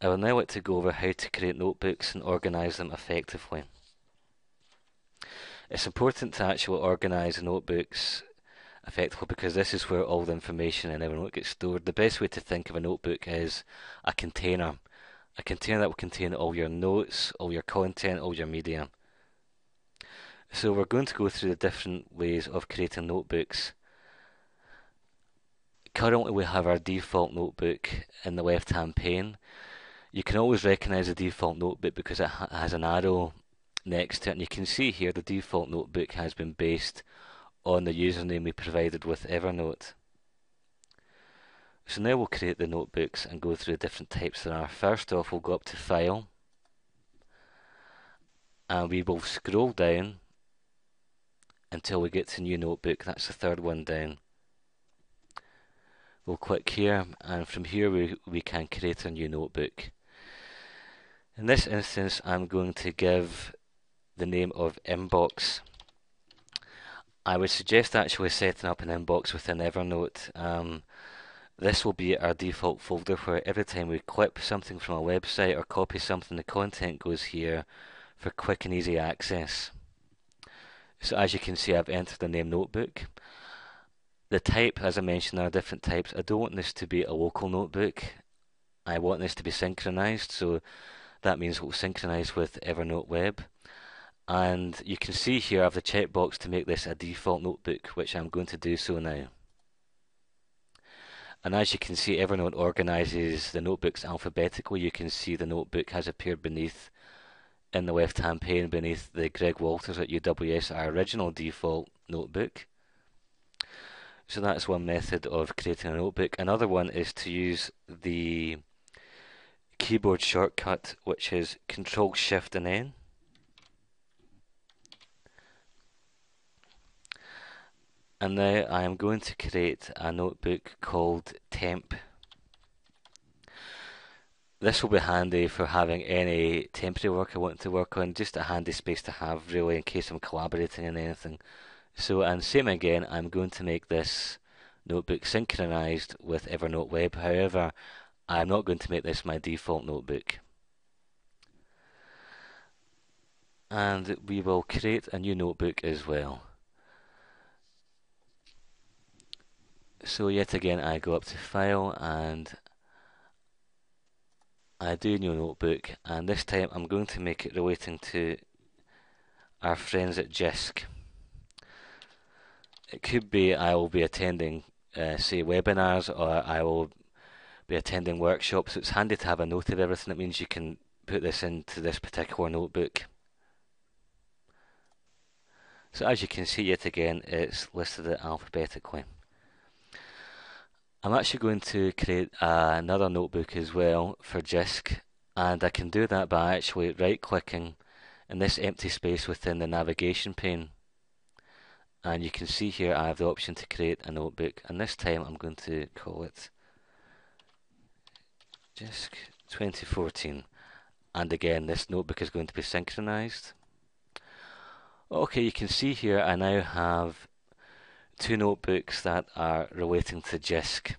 I would now like to go over how to create notebooks and organise them effectively. It's important to actually organise notebooks effectively because this is where all the information in Evernote gets stored. The best way to think of a notebook is a container that will contain all your notes, all your content, all your media. So we're going to go through the different ways of creating notebooks. Currently we have our default notebook in the left hand pane. You can always recognise the default notebook because it has an arrow next to it, and you can see here the default notebook has been based on the username we provided with Evernote. So now we'll create the notebooks and go through the different types there are. First off, we'll go up to File, and we will scroll down until we get to New Notebook. That's the third one down. We'll click here, and from here we can create a new notebook. In this instance, I'm going to give the name of Inbox. I would suggest actually setting up an inbox within Evernote. This will be our default folder where every time we clip something from a website or copy something, the content goes here for quick and easy access. So as you can see, I've entered the name notebook. The type, as I mentioned, there are different types. I don't want this to be a local notebook. I want this to be synchronized, so that means we'll synchronize with Evernote Web. And you can see here I have the checkbox to make this a default notebook, which I'm going to do so now. And as you can see, Evernote organizes the notebooks alphabetically. You can see the notebook has appeared beneath in the left hand pane beneath the Greg Walters at UWS, our original default notebook. So that's one method of creating a notebook. Another one is to use the keyboard shortcut, which is Control Shift and N. And now I am going to create a notebook called Temp. This will be handy for having any temporary work I want to work on, just a handy space to have really in case I'm collaborating on anything. So, and same again, I'm going to make this notebook synchronized with Evernote Web. However, I'm not going to make this my default notebook. And we will create a new notebook as well. So yet again, I go up to File and I do new notebook, and this time I'm going to make it relating to our friends at JISC. It could be I will be attending, say, webinars, or I will be attending workshops. So it's handy to have a note of everything. It means you can put this into this particular notebook. So as you can see, yet again, it's listed it alphabetically. I'm actually going to create another notebook as well for JISC, and I can do that by actually right-clicking in this empty space within the navigation pane. And you can see here I have the option to create a notebook, and this time I'm going to call it JISC 2014. And again, this notebook is going to be synchronized. Okay, you can see here I now have two notebooks that are relating to JISC.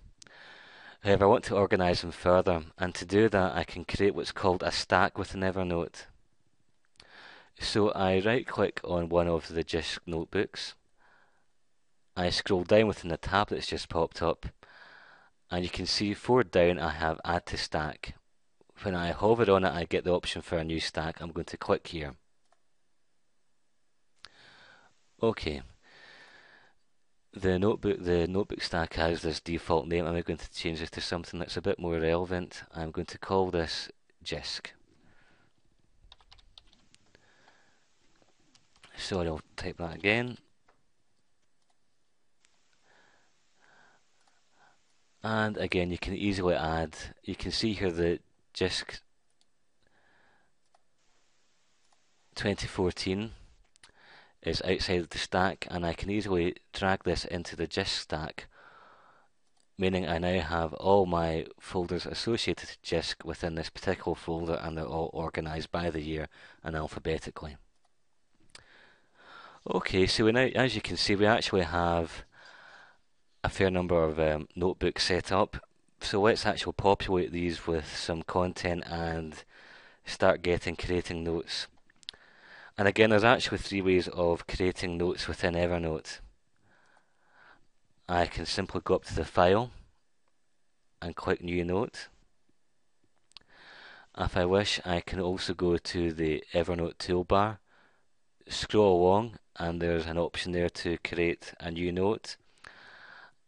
However, I want to organize them further, and to do that I can create what's called a stack within Evernote. So I right-click on one of the JISC notebooks. I scroll down within the tab that's just popped up, and you can see forward down I have Add to Stack. When I hover on it, I get the option for a new stack. I'm going to click here. Okay. The notebook stack has this default name. I'm going to change this to something that's a bit more relevant. I'm going to call this JISC. So I'll type that again. And again, you can easily add, you can see here the JISC 2014 is outside of the stack, and I can easily drag this into the JISC stack, meaning I now have all my folders associated to JISC within this particular folder, and they're all organized by the year and alphabetically. Okay, so now, as you can see, we actually have a fair number of notebooks set up, So let's actually populate these with some content and start creating notes. And again, there's actually three ways of creating notes within Evernote. I can simply go up to the file and click New Note. If I wish, I can also go to the Evernote toolbar, scroll along, and there's an option there to create a new note.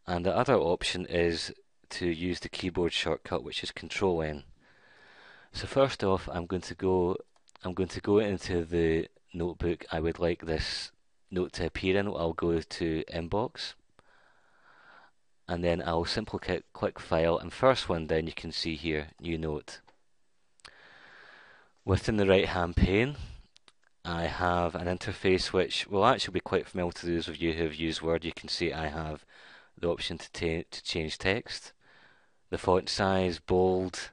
And the other option is to use the keyboard shortcut, which is Control N. So first off, I'm going to go into the notebook I would like this note to appear in. I'll go to Inbox, and then I'll simply click File, and first one down you can see here, New Note. Within the right hand pane, I have an interface which will actually be quite familiar to those of you who have used Word. You can see I have the option to change text, the font size, bold,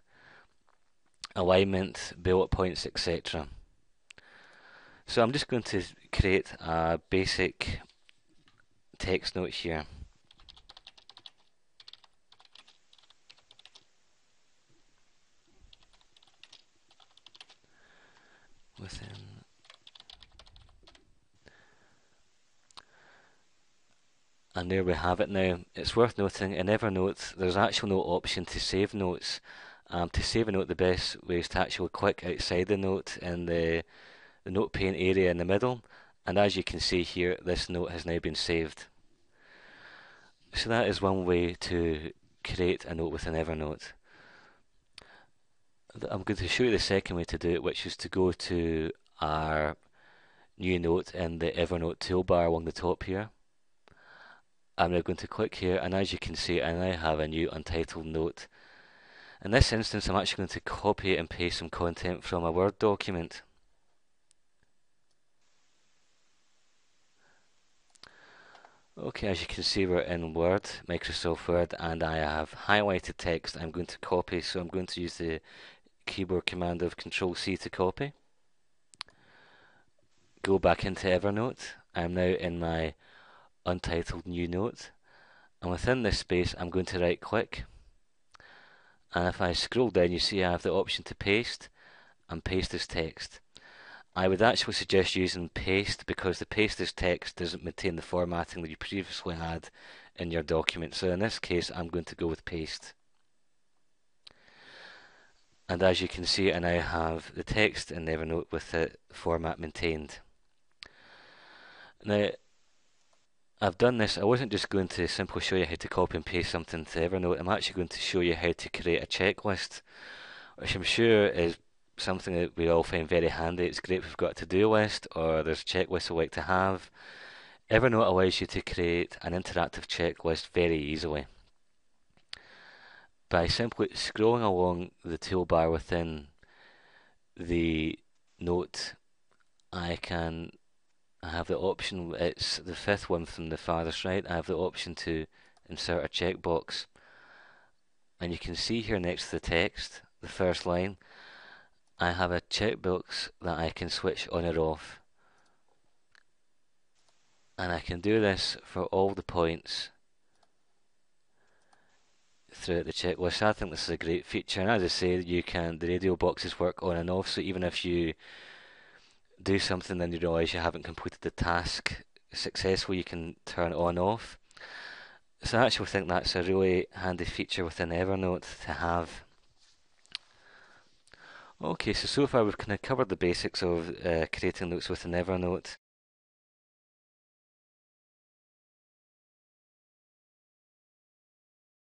alignment, bullet points, etc. So I'm just going to create a basic text note here. And there we have it now. It's worth noting in Evernote there's actually no option to save notes. To save a note, the best way is to actually click outside the note in the note pane area in the middle, and as you can see here, this note has now been saved. So that is one way to create a note within Evernote. I'm going to show you the second way to do it, which is to go to our new note in the Evernote toolbar along the top here. I'm now going to click here, and as you can see, I now have a new untitled note. In this instance, I'm actually going to copy and paste some content from a Word document. Okay, as you can see, we're in Word, Microsoft Word, and I have highlighted text I'm going to copy, so I'm going to use the keyboard command of Control-C to copy. Go back into Evernote. I'm now in my untitled new note, and within this space I'm going to right click, and if I scroll down you see I have the option to paste and paste as text. I would actually suggest using paste because the paste as text doesn't maintain the formatting that you previously had in your document, so in this case I'm going to go with paste. And as you can see, I now have the text in Evernote with the format maintained. Now I've done this, I wasn't just going to simply show you how to copy and paste something to Evernote, I'm actually going to show you how to create a checklist, which I'm sure is something that we all find very handy. It's great if we've got a to-do list or there's checklists we like to have. Evernote allows you to create an interactive checklist very easily. By simply scrolling along the toolbar within the note, I have the option, it's the fifth one from the farthest right, I have the option to insert a checkbox. And you can see here next to the text, the first line, I have a checkbox that I can switch on or off. And I can do this for all the points throughout the checklist. I think this is a great feature, and as I say, the radio boxes work on and off, so even if you do something and you realise you haven't completed the task successfully, you can turn it on off. So I actually think that's a really handy feature within Evernote to have. Okay, so far we've kind of covered the basics of creating notes within Evernote.